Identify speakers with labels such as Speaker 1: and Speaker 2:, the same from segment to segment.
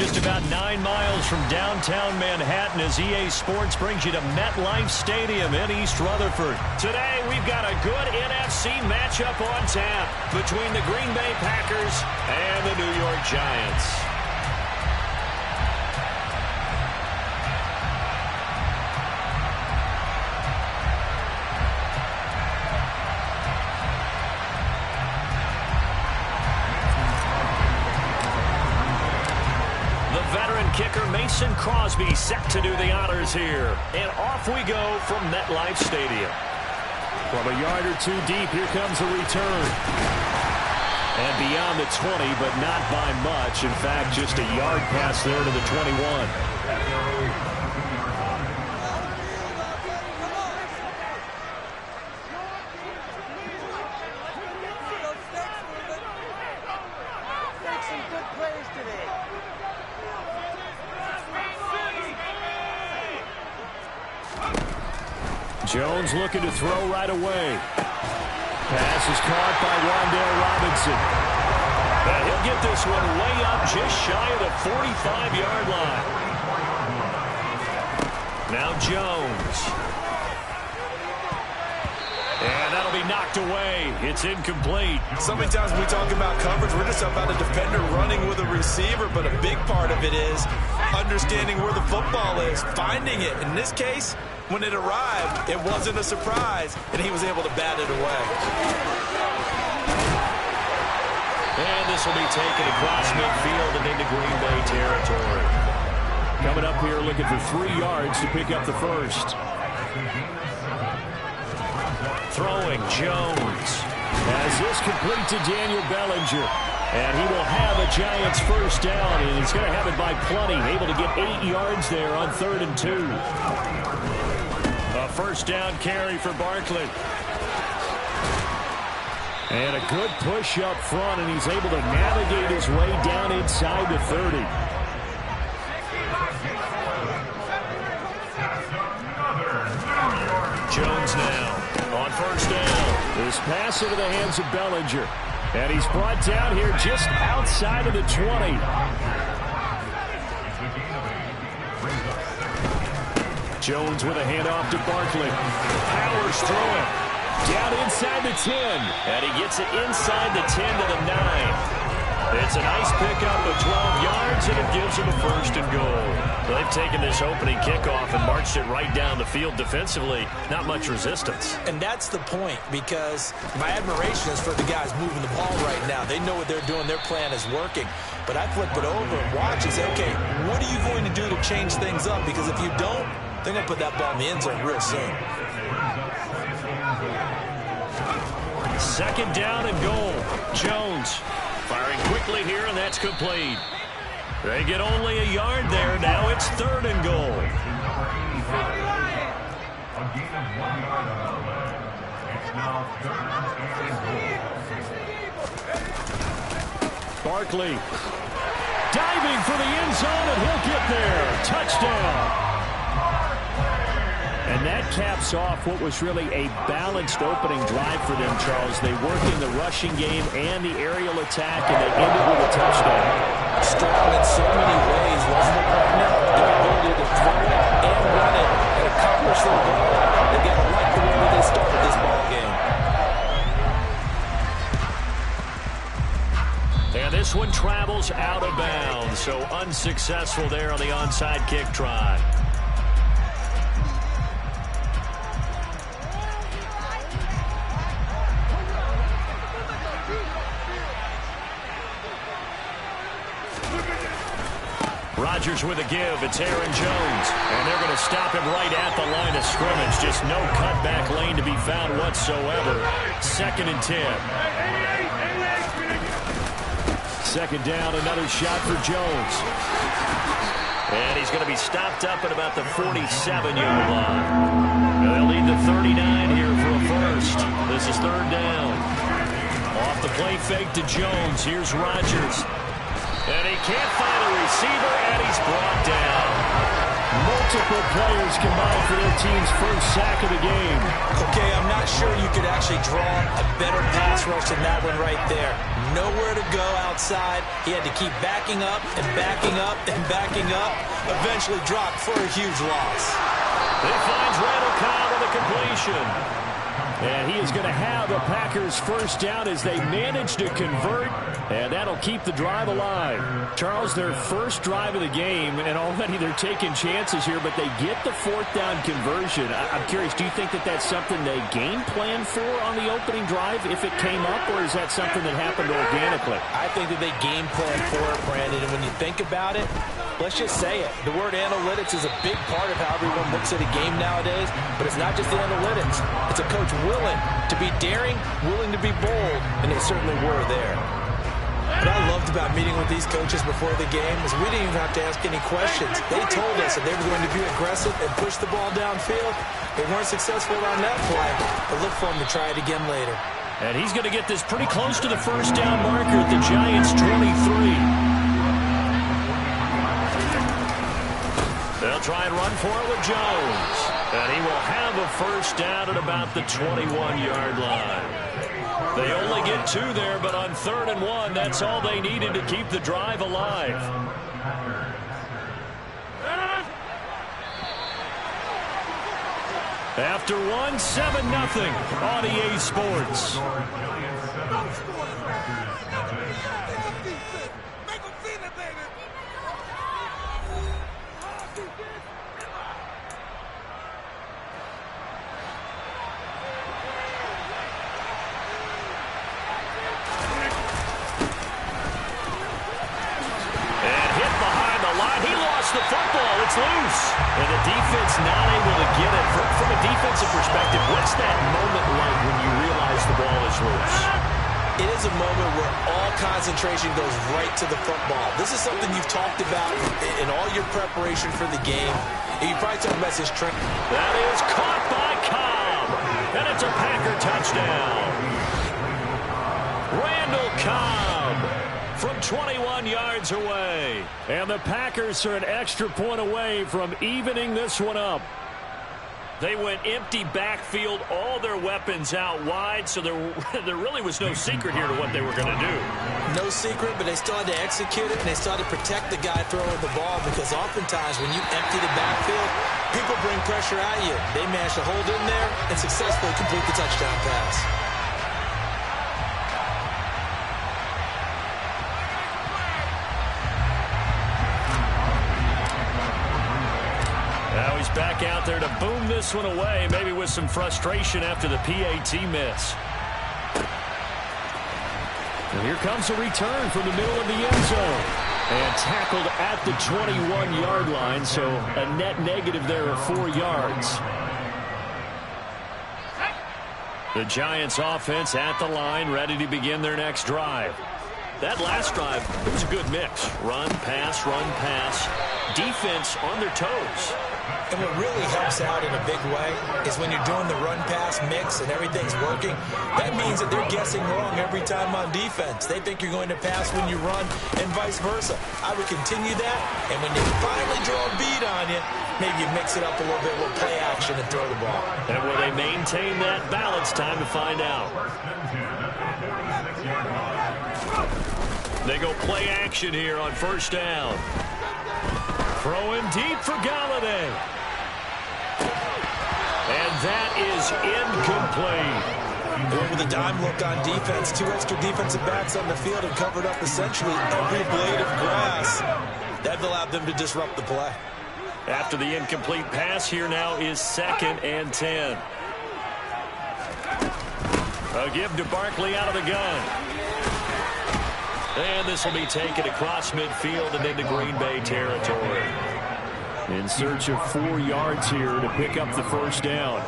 Speaker 1: just about 9 miles from downtown Manhattan as EA Sports brings you to MetLife Stadium in East Rutherford. Today, we've got a good NFC matchup on tap between the Green Bay Packers and the New York Giants. Kicker Mason Crosby set to do the honors here. And off we go from MetLife Stadium. From a yard or two deep, here comes a return. And beyond the 20, but not by much. In fact, just a yard pass there to the 21. Jones looking to throw right away. Pass is caught by Wan'Dale Robinson. And he'll get this one way up just shy of the 45-yard line. Now Jones. And that'll be knocked away. It's incomplete.
Speaker 2: So many times when we talk about coverage, we're just about a defender running with a receiver, but a big part of it is understanding where the football is, finding it. In this case, when it arrived, it wasn't a surprise, and he was able to bat it away.
Speaker 1: And this will be taken across midfield and into Green Bay territory. Coming up here looking for 3 yards to pick up the first. Throwing Jones. As this complete to Daniel Bellinger. And he will have a Giants first down, and he's going to have it by plenty. Able to get 8 yards there on 3rd and 2. A first down carry for Barkley. And a good push up front, and he's able to navigate his way down inside the 30. Jones now on first down. This pass into the hands of Bellinger. And he's brought down here just outside of the 20. Jones with a handoff to Barkley. Powers through it. Down inside the 10. And he gets it inside the 10 to the 9. It's a nice pickup of 12 yards, and it gives him a first and goal. They've taken this opening kickoff and marched it right down the field defensively. Not much resistance.
Speaker 2: And that's the point, because my admiration is for the guys moving the ball right now. They know what they're doing. Their plan is working. But I flip it over and watch and say, okay, what are you going to do to change things up? Because if you don't, they're going to put that ball in the end zone real soon.
Speaker 1: Second down and goal. Jones firing quickly here, and that's complete. They get only a yard there. Now it's 3rd and goal. Barkley diving for the end zone, and he'll get there. Touchdown. And that caps off what was really a balanced opening drive for them, Charles. They worked in the rushing game and the aerial attack, and they ended with a touchdown.
Speaker 2: Strong in so many ways, wasn't it, partner? Their ability to throw it and run it and accomplish their goal. They got to like the way that they started this ball game.
Speaker 1: And this one travels out of bounds, so unsuccessful there on the onside kick try. Rodgers with a give. It's Aaron Jones. And they're going to stop him right at the line of scrimmage. Just no cutback lane to be found whatsoever. 2nd and 10. Second down, another shot for Jones. And he's going to be stopped up at about the 47-yard line. They'll need the 39 here for a first. This is 3rd down. Off the play fake to Jones. Here's Rodgers. And he can't find a receiver, and he's brought down. Multiple players combined for their team's first sack of the game.
Speaker 2: Okay, I'm not sure you could actually draw a better pass rush than that one right there. Nowhere to go outside. He had to keep backing up and backing up and backing up. Eventually dropped for a huge loss.
Speaker 1: It finds Randall Cobb with a completion. And he is going to have a Packers first down as they manage to convert, and that'll keep the drive alive. Charles, their first drive of the game, and already they're taking chances here, but they get the fourth down conversion. I'm curious, do you think that that's something they game plan for on the opening drive if it came up, or is that something that happened organically?
Speaker 2: I think that they game plan for it, Brandon, and when you think about it, let's just say it. The word analytics is a big part of how everyone looks at a game nowadays, but it's not just the analytics. It's a coach willing to be daring, willing to be bold, and they certainly were there. What I loved about meeting with these coaches before the game is we didn't even have to ask any questions. They told us that they were going to be aggressive and push the ball downfield. They weren't successful on that play, but look for them to try it again later.
Speaker 1: And he's going to get this pretty close to the first down marker at the Giants' 23. They'll try and run for it with Jones. And he will have a first down at about the 21-yard line. They only get 2 there, but on 3rd and 1, that's all they needed to keep the drive alive. After 1, 7-0 on EA Sports. The football, it's loose. And the defense not able to get it. From a defensive perspective, what's that moment like when you realize the ball is loose?
Speaker 2: It is a moment where all concentration goes right to the football. This is something you've talked about in all your preparation for the game. And you probably talked about this trend.
Speaker 1: That is caught by Cobb. And it's a Packer touchdown. Randall Cobb from 21 yards away. And the Packers are an extra point away from evening this one up. They went empty backfield, all their weapons out wide, so there really was no secret here to what they were going to do.
Speaker 2: No secret, but they still had to execute it, and they still had to protect the guy throwing the ball, because oftentimes when you empty the backfield, people bring pressure at you. They managed to hold in there and successfully complete the touchdown pass.
Speaker 1: Now he's back out there to boom this one away, maybe with some frustration after the PAT miss. And here comes a return from the middle of the end zone. And tackled at the 21-yard line, so a net negative there of 4 yards. The Giants offense at the line, ready to begin their next drive. That last drive, it was a good mix. Run, pass, defense on their toes.
Speaker 2: And what really helps out in a big way is when you're doing the run-pass mix and everything's working, that means that they're guessing wrong every time on defense. They think you're going to pass when you run and vice versa. I would continue that, and when they finally draw a beat on you, maybe you mix it up a little bit with play action and throw the ball.
Speaker 1: And will they maintain that balance? Time to find out. They go play action here on first down. Throwing deep for Galladay. And that is incomplete.
Speaker 2: With a dime look on defense, 2 extra defensive backs on the field and covered up essentially every blade of grass. That allowed them to disrupt the play.
Speaker 1: After the incomplete pass, here now is 2nd and 10. A give to Barkley out of the gun. And this will be taken across midfield and into Green Bay territory. In search of 4 yards here to pick up the first down.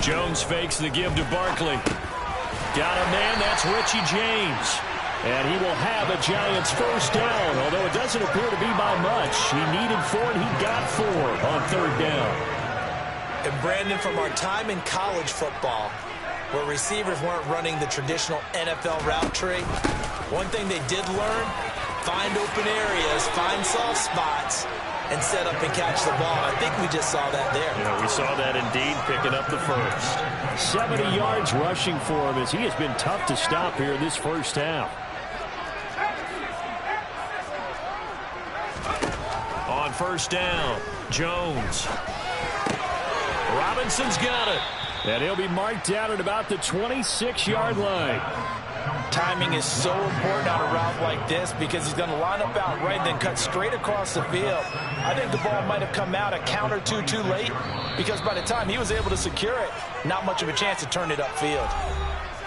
Speaker 1: Jones fakes the give to Barkley. Got a man, that's Richie James. And he will have a Giants first down, although it doesn't appear to be by much. He needed 4, and he got 4 on 3rd down.
Speaker 2: And Brandon, from our time in college football, where receivers weren't running the traditional NFL route tree, one thing they did learn find open areas, find soft spots, and set up and catch the ball. I think we just saw that there.
Speaker 1: Yeah, we saw that indeed, picking up the first. 70 yards rushing for him as he has been tough to stop here in this first half. On first down, Jones. Robinson's got it. And he'll be marked down at about the 26-yard line.
Speaker 2: Timing is so important on a route like this because he's going to line up out right and then cut straight across the field. I think the ball might have come out a count or two too late because by the time he was able to secure it, not much of a chance to turn it upfield.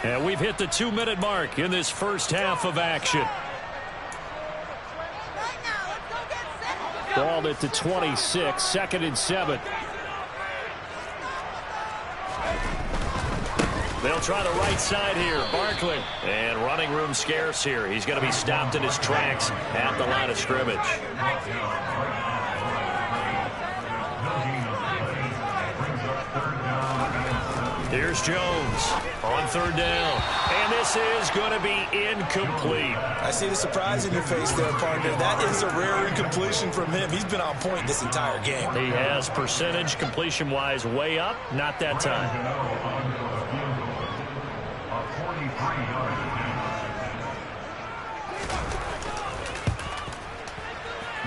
Speaker 1: And we've hit the 2-minute mark in this first half of action. Ball at the 26, 2nd and 7. They'll try the right side here. Barkley. And running room scarce here. He's going to be stopped in his tracks at the line of scrimmage. Here's Jones on third down. And this is going to be incomplete.
Speaker 2: I see the surprise in your face there, partner. That is a rare incompletion from him. He's been on point this entire game.
Speaker 1: He has percentage completion-wise way up. Not that time.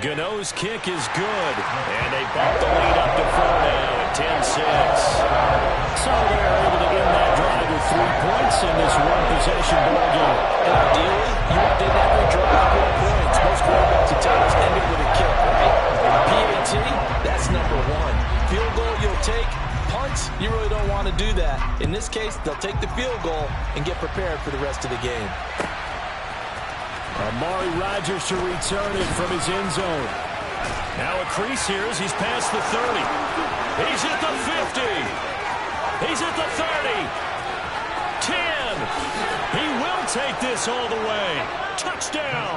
Speaker 1: Gano's kick is good. And they bump the lead up to 4 now at 10-6. So they're able to end that drive with 3 points in this one-possession ball game.
Speaker 2: And ideally, you want to end every drive with points. Most quarterbacks and tailors end it with a kick, right? PAT, that's number 1. Field goal you'll take. Punts, you really don't want to do that. In this case, they'll take the field goal and get prepared for the rest of the game.
Speaker 1: Amari Rodgers to return it from his end zone. Now a crease here as he's past the 30. He's at the 50. He's at the 30. 10. He will take this all the way. Touchdown.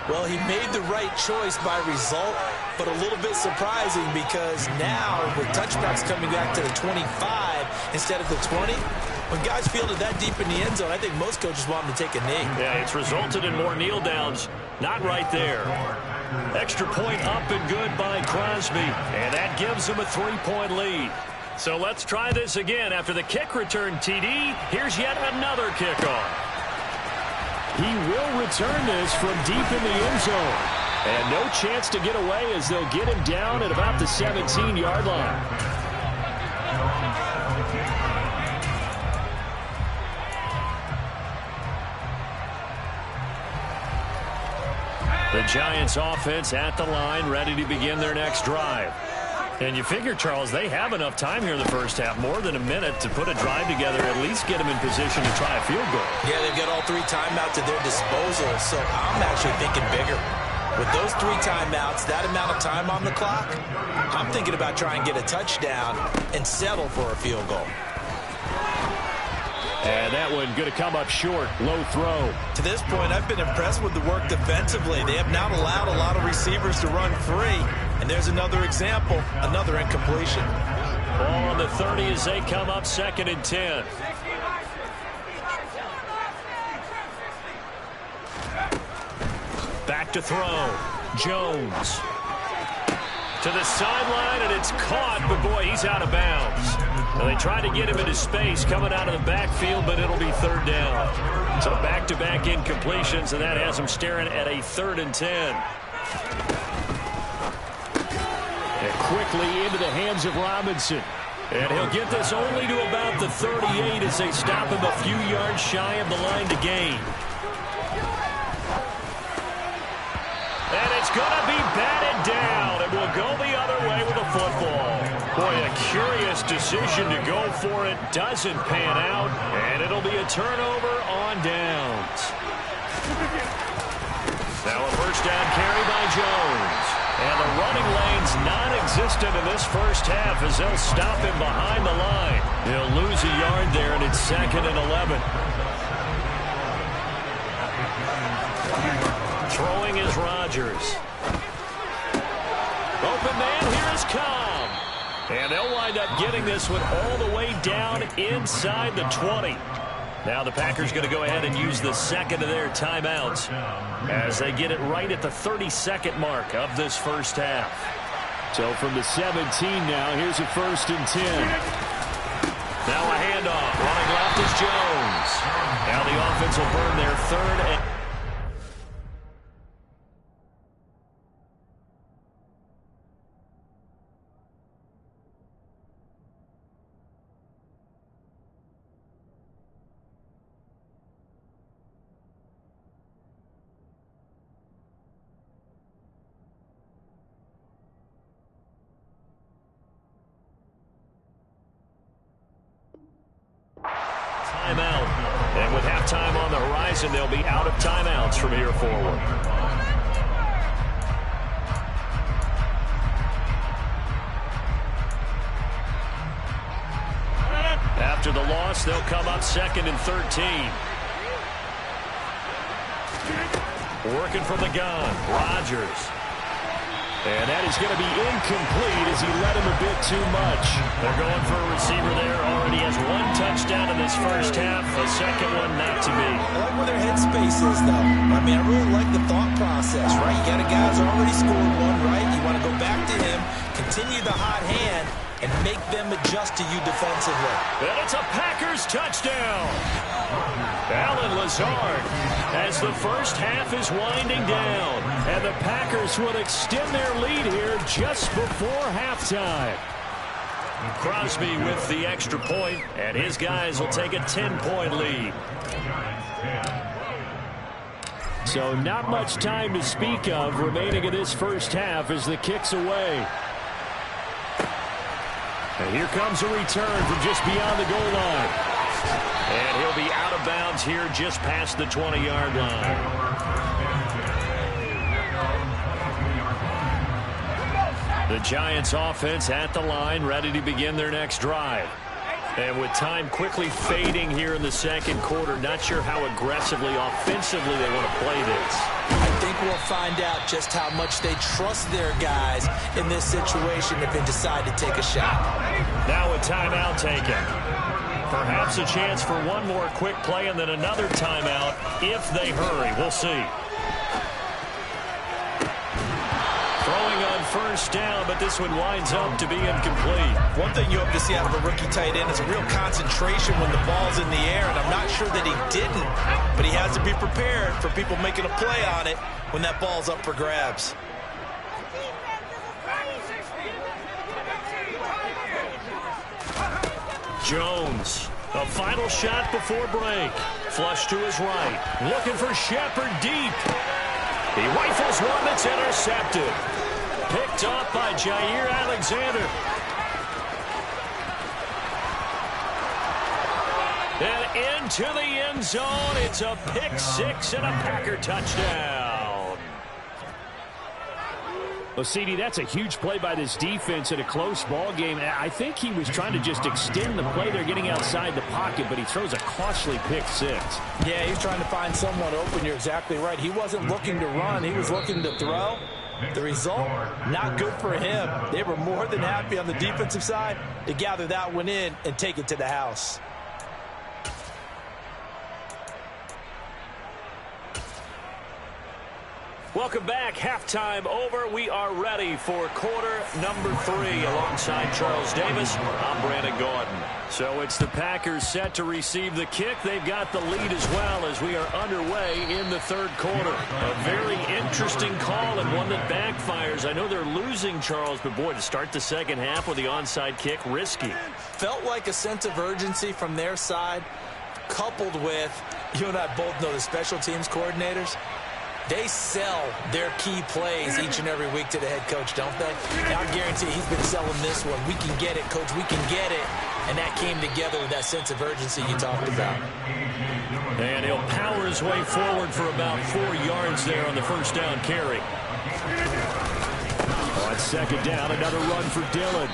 Speaker 2: Well, he made the right choice by result, but a little bit surprising because now with touchbacks coming back to the 25 instead of the 20, when guys field it that deep in the end zone, I think most coaches want them to take a knee.
Speaker 1: Yeah, it's resulted in more kneel downs. Not right there. Extra point up and good by Crosby, and that gives him a 3-point lead. So let's try this again. After the kick return TD, here's yet another kickoff. He will return this from deep in the end zone. And no chance to get away as they'll get him down at about the 17-yard line. The Giants offense at the line, ready to begin their next drive. And you figure, Charles, they have enough time here in the first half, more than a minute, to put a drive together, at least get them in position to try a field goal.
Speaker 2: Yeah, they've got all 3 timeouts at their disposal, so I'm actually thinking bigger. With those 3 timeouts, that amount of time on the clock, I'm thinking about trying to get a touchdown and settle for a field goal.
Speaker 1: And that one going to come up short. Low throw.
Speaker 2: To this point, I've been impressed with the work defensively. They have not allowed a lot of receivers to run free. And there's another example, another incompletion.
Speaker 1: Ball on the 30 as they come up 2nd and 10. Back to throw. Jones. To the sideline, and it's caught, but boy, he's out of bounds. Now, they tried to get him into space coming out of the backfield, but it'll be 3rd down. So back-to-back incompletions, and that has him staring at a 3rd and 10. And quickly into the hands of Robinson. And he'll get this only to about the 38 as they stop him a few yards shy of the line to gain. And it's going to be batted down, and will go the other way with the football. Boy, a curious decision to go for it. Doesn't pan out, and it'll be a turnover on downs. Now a first down carry by Jones. And the running lane's non-existent in this first half as they'll stop him behind the line. He'll lose a yard there, and it's 2nd and 11. Throwing is Rodgers. Open man, here is Cobb. And they'll wind up getting this one all the way down inside the 20. Now the Packers going to go ahead and use the second of their timeouts as they get it right at the 32nd mark of this first half. So from the 17 now, here's a 1st and 10. Now a handoff. Running left is Jones. Now the offense will burn their 3rd and... Timeout. And with halftime on the horizon, they'll be out of timeouts from here forward. After the loss, they'll come up 2nd and 13. Working from the gun, Rodgers. And that is going to be incomplete as he led him a bit too much. They're going for a receiver there. Already has 1 touchdown in this first half. A second one not to be.
Speaker 2: I like where their headspace is, though. I mean, I really like the thought process, right? You got a guy who's already scored 1, right? You want to go back to him, continue the hot hand, and make them adjust to you defensively.
Speaker 1: And it's a Packers touchdown. Allen Lazard, as the first half is winding down, and the Packers would extend their lead here just before halftime. Crosby with the extra point, and his guys will take a 10-point lead. So not much time to speak of remaining in this first half as the kick's away. And here comes a return from just beyond the goal line. And he'll be out of bounds here just past the 20-yard line. The Giants offense at the line, ready to begin their next drive. And with time quickly fading here in the second quarter, not sure how aggressively, offensively they want to play this.
Speaker 2: I think we'll find out just how much they trust their guys in this situation if they decide to take a shot.
Speaker 1: Now a timeout taken. Perhaps a chance for one more quick play and then another timeout if they hurry. We'll see. Throwing on first down, but this one winds up to be incomplete.
Speaker 2: One thing you hope to see out of a rookie tight end is a real concentration when the ball's in the air, and I'm not sure that he didn't, but he has to be prepared for people making a play on it when that ball's up for grabs. Jones, a final shot before break. Flush to his right. Looking for Shepard deep. He rifles one that's intercepted. Picked off by Jair Alexander. And into the end zone. It's a pick six and a Packer touchdown.
Speaker 3: Well, CD, that's a huge play by this defense in a close ball game. I think he was trying to just extend the play. They're getting outside the pocket, but he throws a costly pick six.
Speaker 2: Yeah, he's trying to find someone open. You're exactly right. He wasn't looking to run. He was looking to throw. The result, not good for him. They were more than happy on the defensive side to gather that one in and take it to the house.
Speaker 1: Welcome back. Halftime over. We are ready for quarter number 3. Alongside Charles Davis, I'm Brandon Gordon. So it's the Packers set to receive the kick. They've got the lead as well as we are underway in the third quarter. A very interesting call and one that backfires. I know they're losing, Charles, but boy, to start the second half with the onside kick, risky.
Speaker 2: Felt like a sense of urgency from their side, coupled with, you and I both know the special teams coordinators. They sell their key plays each and every week to the head coach, don't they? Now, I guarantee he's been selling this one. We can get it, coach. We can get it. And that came together with that sense of urgency you talked about.
Speaker 1: And he'll power his way forward for about 4 yards there on the first down carry.
Speaker 3: On second down, another run for Dillon.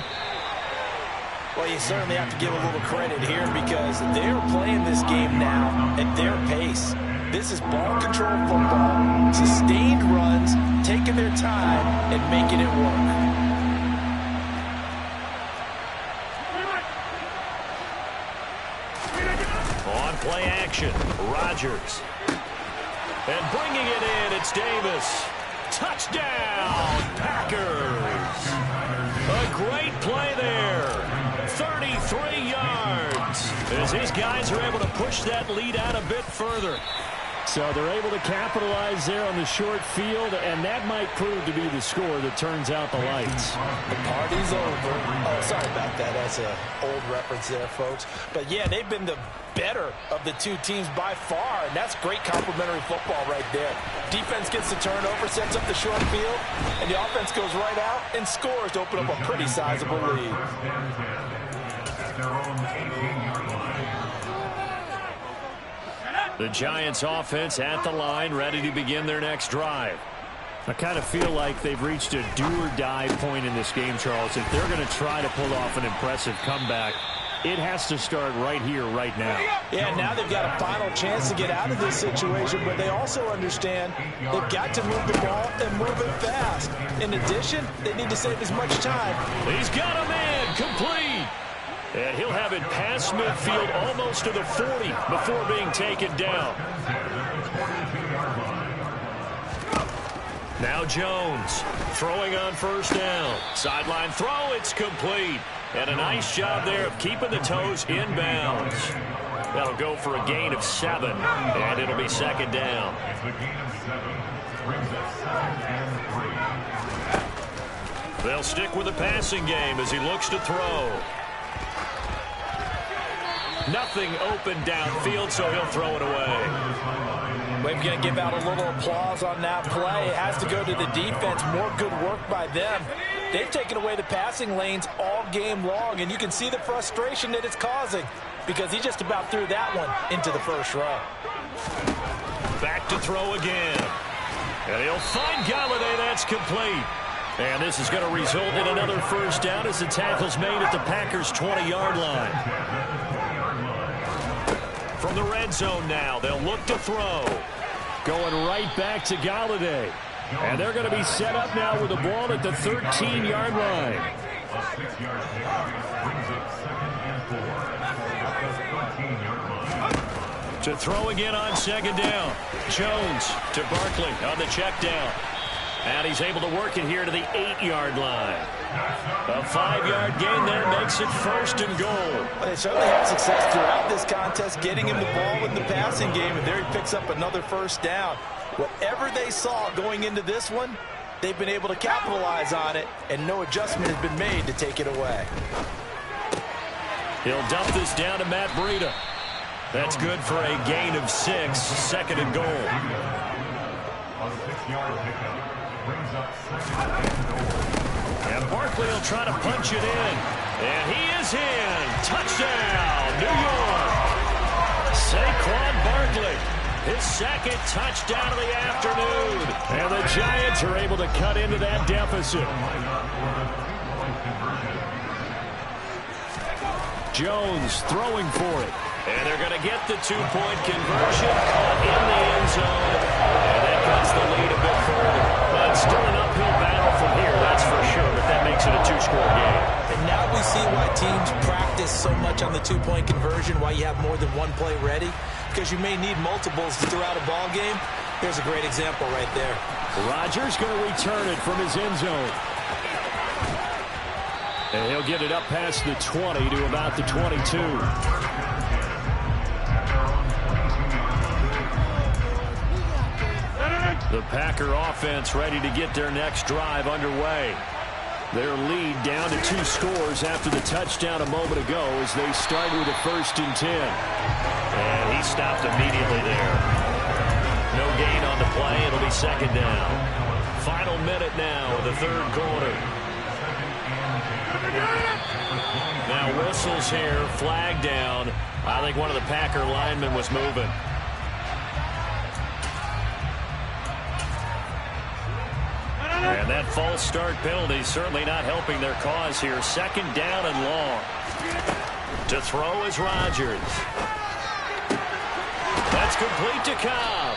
Speaker 2: Well, you certainly have to give a little credit here because they're playing this game now at their pace. This is ball control football, sustained runs, taking their time and making it work.
Speaker 1: On play action, Rodgers. And bringing it in, it's Davis. Touchdown, Packers. A great play there. 33 yards. As his guys are able to push that lead out a bit further.
Speaker 3: So they're able to capitalize there on the short field, and that might prove to be the score that turns out the lights.
Speaker 2: The party's over. Oh, sorry about that. That's an old reference there, folks. But, yeah, they've been the better of the two teams by far, and that's great complementary football right there. Defense gets the turnover, sets up the short field, and the offense goes right out and scores to open up a pretty sizable lead.
Speaker 1: The Giants offense at the line, ready to begin their next drive.
Speaker 3: I kind of feel like they've reached a do-or-die point in this game, Charles. If they're going to try to pull off an impressive comeback, it has to start right here, right now.
Speaker 2: Yeah, now they've got a final chance to get out of this situation, but they also understand they've got to move the ball and move it fast. In addition, they need to save as much time.
Speaker 1: He's got a man complete. And he'll have it past midfield almost to the 40 before being taken down. Now Jones throwing on first down. Sideline throw, it's complete. And a nice job there of keeping the toes inbounds. That'll go for a gain of 7, and it'll be second down. They'll stick with the passing game as he looks to throw. Nothing open downfield, so he'll throw it away.
Speaker 2: We're going to give out a little applause on that play. It has to go to the defense. More good work by them. They've taken away the passing lanes all game long, and you can see the frustration that it's causing because he just about threw that one into the first row.
Speaker 1: Back to throw again. And he'll find Golladay. That's complete. And this is going to result in another first down as the tackle's made at the Packers' 20-yard line. From the red zone now, they'll look to throw.
Speaker 3: Going right back to Golladay. And they're going to be set up now with the ball at the 13-yard line.
Speaker 1: To throw again on second down. Jones to Barkley on the check down. And he's able to work it here to the 8-yard line. A 5-yard gain there makes it first and goal.
Speaker 2: Well, they certainly had success throughout this contest, getting him the ball in the passing game, and there he picks up another first down. Whatever they saw going into this one, they've been able to capitalize on it, and no adjustment has been made to take it away.
Speaker 1: He'll dump this down to Matt Breida. That's good for a gain of 6, second and goal. And Barkley will try to punch it in. And he is in. Touchdown, New York. Saquon Barkley, his second touchdown of the afternoon. And the Giants are able to cut into that deficit. Jones throwing for it. And they're going to get the two-point conversion in the end zone. And that cuts the lead a bit further. But still an uphill battle from here, that's for sure. But that makes it a 2-score game.
Speaker 2: And now we see why teams practice so much on the two-point conversion, why you have more than one play ready. Because you may need multiples throughout a ball game. Here's a great example right there.
Speaker 3: Rodgers going to return it from his end zone. And he'll get it up past the 20 to about the 22. The Packer offense ready to get their next drive underway. Their lead down to 2 scores after the touchdown a moment ago as they start with a 1st and 10.
Speaker 1: And he stopped immediately there. No gain on the play. It'll be second down. Final minute now of the third quarter. Now whistles here, flag down. I think one of the Packer linemen was moving. And that false start penalty certainly not helping their cause here. Second down and long. To throw is Rodgers. That's complete to Cobb.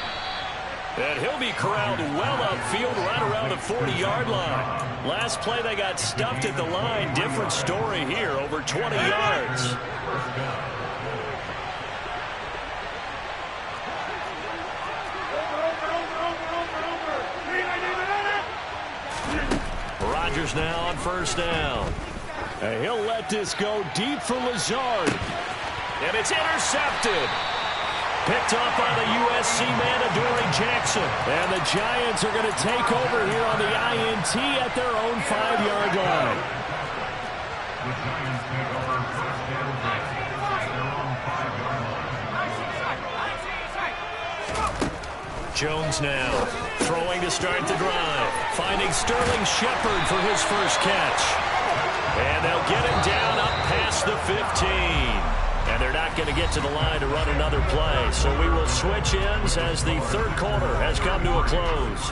Speaker 1: And he'll be corralled well upfield right around the 40-yard line. Last play they got stuffed at the line. Different story here, over 20 yards.
Speaker 3: Chargers now on first down. And he'll let this go deep for Lazard. And it's intercepted. Picked off by the USC man, Adoree Jackson. And the Giants are going to take over here on the INT at their own 5-yard line. The Giants take over first down at their own 5-yard line. Jones now throwing to start the drive. Finding Sterling Shepard for his first catch. And they'll get him down up past the 15. And they're not going to get to the line to run another play. So we will switch ends as the third quarter has come to a close.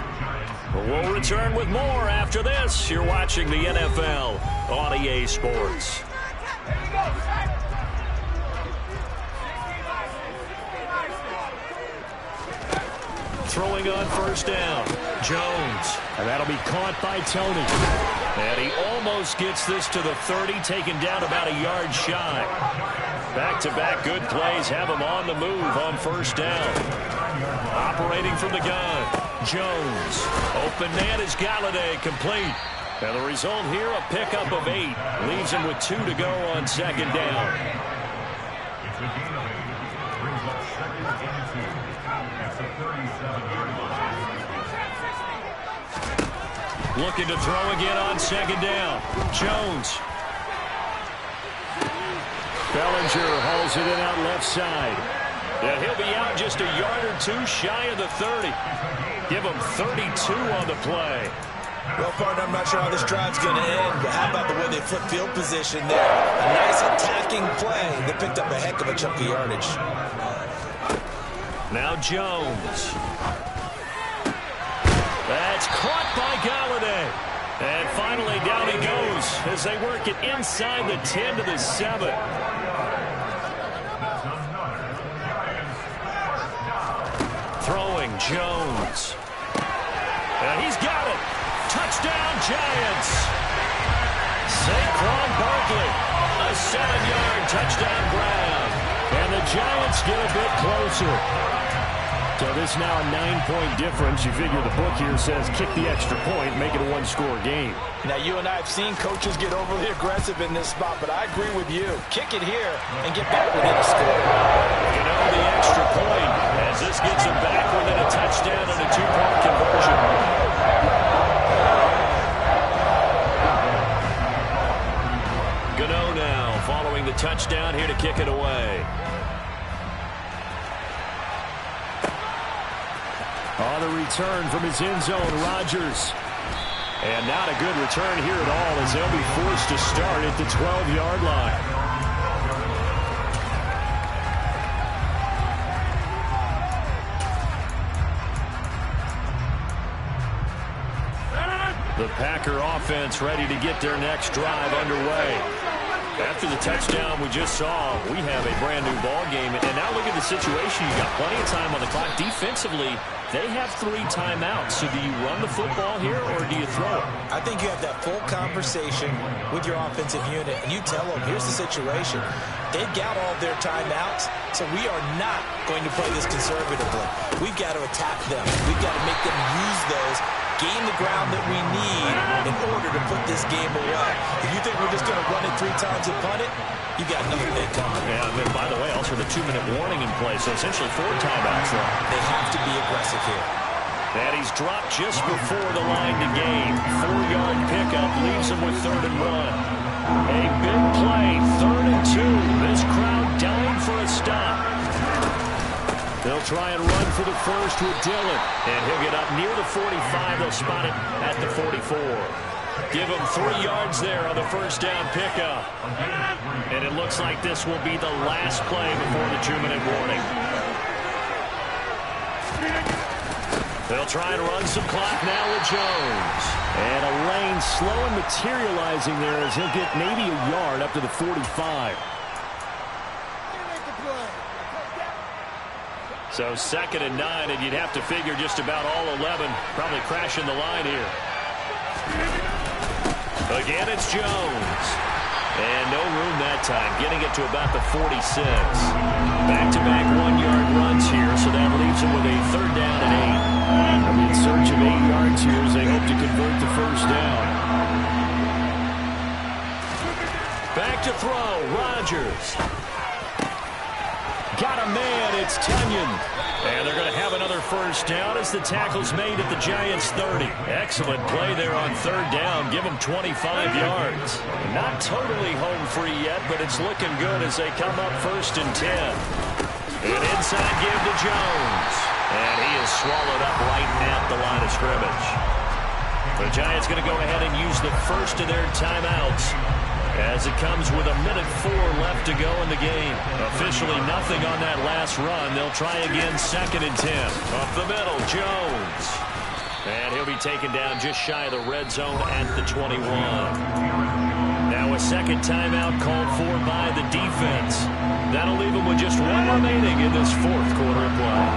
Speaker 3: We'll return with more after this. You're watching the NFL on EA Sports. Throwing on first down. Jones. And that'll be caught by Tony. And he almost gets this to the 30, taken down about a yard shy. Back-to-back good plays have him on the move on first down. Operating from the gun. Jones. Open man is Galladay, complete. And the result here, a pickup of 8. Leaves him with 2 to go on second down. It's a gain of 8. Brings up second and 2. That's a 37-yard line. Looking to throw again on second down. Jones. Bellinger hauls it in out left side. And he'll be out just a yard or 2 shy of the 30. Give him 32 on the play.
Speaker 2: Well, partner, I'm not sure how this drive's going to end, but how about the way they flip field position there? A nice attacking play. They picked up a heck of a chunk of yardage.
Speaker 3: Now Jones. That's caught by Galladay. And finally down he goes as they work it inside the 10 to the 7. Throwing Jones. And he's got it. Touchdown Giants. Saquon Barkley. A 7-yard touchdown grab. And the Giants get a bit closer. So this now a 9-point difference. You figure the book here says kick the extra point, make it a 1-score game.
Speaker 2: Now, you and I have seen coaches get overly aggressive in this spot, but I agree with you. Kick it here and get back within a score.
Speaker 3: You know, the extra point as this gets him back within a touchdown and a 2-point conversion. Gano now following the touchdown here to kick it away. On the return from his end zone, Rodgers. And not a good return here at all as they'll be forced to start at the 12-yard line. The Packer offense ready to get their next drive underway. After the touchdown we just saw, we have a brand-new ball game. And now look at the situation. You got plenty of time on the clock. Defensively, they have 3 timeouts. So do you run the football here or do you throw it?
Speaker 2: I think you have that full conversation with your offensive unit, and you tell them, here's the situation. They've got all their timeouts, so we are not going to play this conservatively. We've got to attack them. We've got to make them use those, gain the ground that we need in order to put this game away. If you think we're just going to run it 3 times and punt it, you got another day coming.
Speaker 3: Yeah, and by the way, also the 2-minute warning in place, so essentially 4 timeouts left.
Speaker 2: They have to be aggressive here.
Speaker 3: And he's dropped just before the line to gain. 4-yard pickup leaves him with 3rd and 1. A big play, 3rd and 2. This crowd dying for a stop. They'll try and run for the first with Dillon. And he'll get up near the 45. They'll spot it at the 44. Give him 3 yards there on the first down pickup. And it looks like this will be the last play before the 2-minute warning. They'll try and run some clock now with Jones. And a lane slow and materializing there as he'll get maybe a yard up to the 45. So 2nd and 9, and you'd have to figure just about all 11 probably crashing the line here. Again, it's Jones. And no room that time, getting it to about the 46. Back-to-back 1-yard runs here, so that leaves him with a 3rd down and 8. They'll be in search of 8 yards here as they hope to convert the first down. back to throw. Rodgers. Got a man. It's Tunyon. And they're going to have another first down as the tackle's made at the Giants' 30. Excellent play there on third down. Give them 25 yards. Not totally home free yet, but it's looking good as they come up 1st and 10. An inside give to Jones. And he is swallowed up right at the line of scrimmage. The Giants going to go ahead and use the first of their timeouts as it comes with 1:04 left to go in the game. Officially nothing on that last run. They'll try again 2nd and 10. Up the middle, Jones. And he'll be taken down just shy of the red zone at the 21. Now a second timeout called for by the defense. That'll leave them with just one remaining in this 4th quarter of play.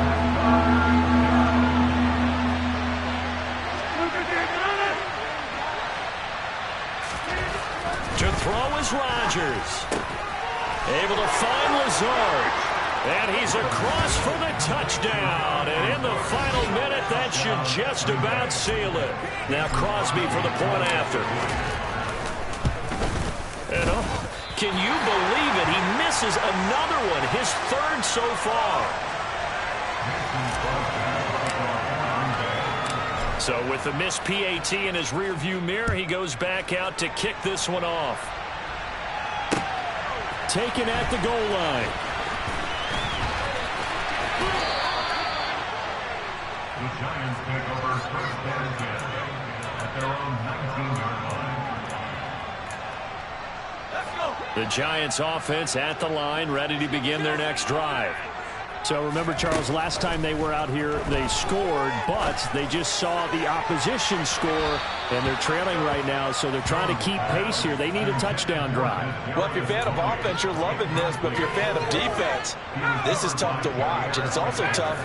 Speaker 3: To throw is Rodgers. Able to find Lazard. And he's across for the touchdown. And in the final minute, that should just about seal it. Now Crosby for the point after. And can you believe it? He misses another one. His 3rd so far. So with the missed PAT in his rearview mirror, he goes back out to kick this one off. Taken at the goal line.
Speaker 4: The Giants take over 1st and 10 at their own 19-yard line.
Speaker 3: The Giants offense at the line, ready to begin their next drive.
Speaker 5: So remember, Charles, last time they were out here, they scored, but they just saw the opposition score, and they're trailing right now, so they're trying to keep pace here. They need a touchdown drive.
Speaker 2: Well, if you're a fan of offense, you're loving this, but if you're a fan of defense, this is tough to watch, and it's also tough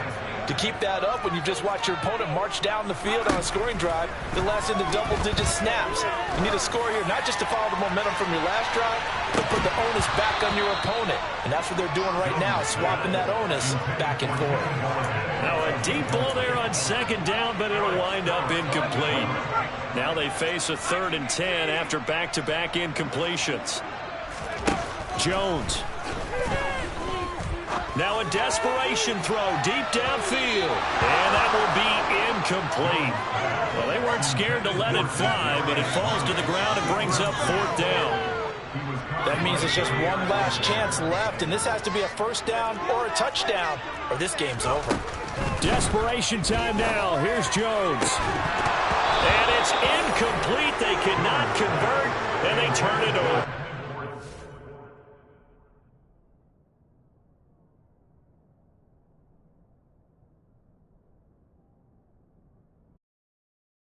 Speaker 2: to keep that up when you just watch your opponent march down the field on a scoring drive that lasts into double-digit snaps. You need a score here, not just to follow the momentum from your last drive, but put the onus back on your opponent. And that's what they're doing right now, swapping that onus back and forth.
Speaker 3: Now a deep ball there on 2nd down, but it'll wind up incomplete. Now they face a 3rd and 10 after back-to-back incompletions. Jones. Now a desperation throw deep downfield. And that will be incomplete. Well, they weren't scared to let it fly, but it falls to the ground and brings up 4th down.
Speaker 2: That means it's just one last chance left, and this has to be a first down or a touchdown, or this game's over.
Speaker 3: Desperation time now. Here's Jones. And it's incomplete. They cannot convert, and they turn it over.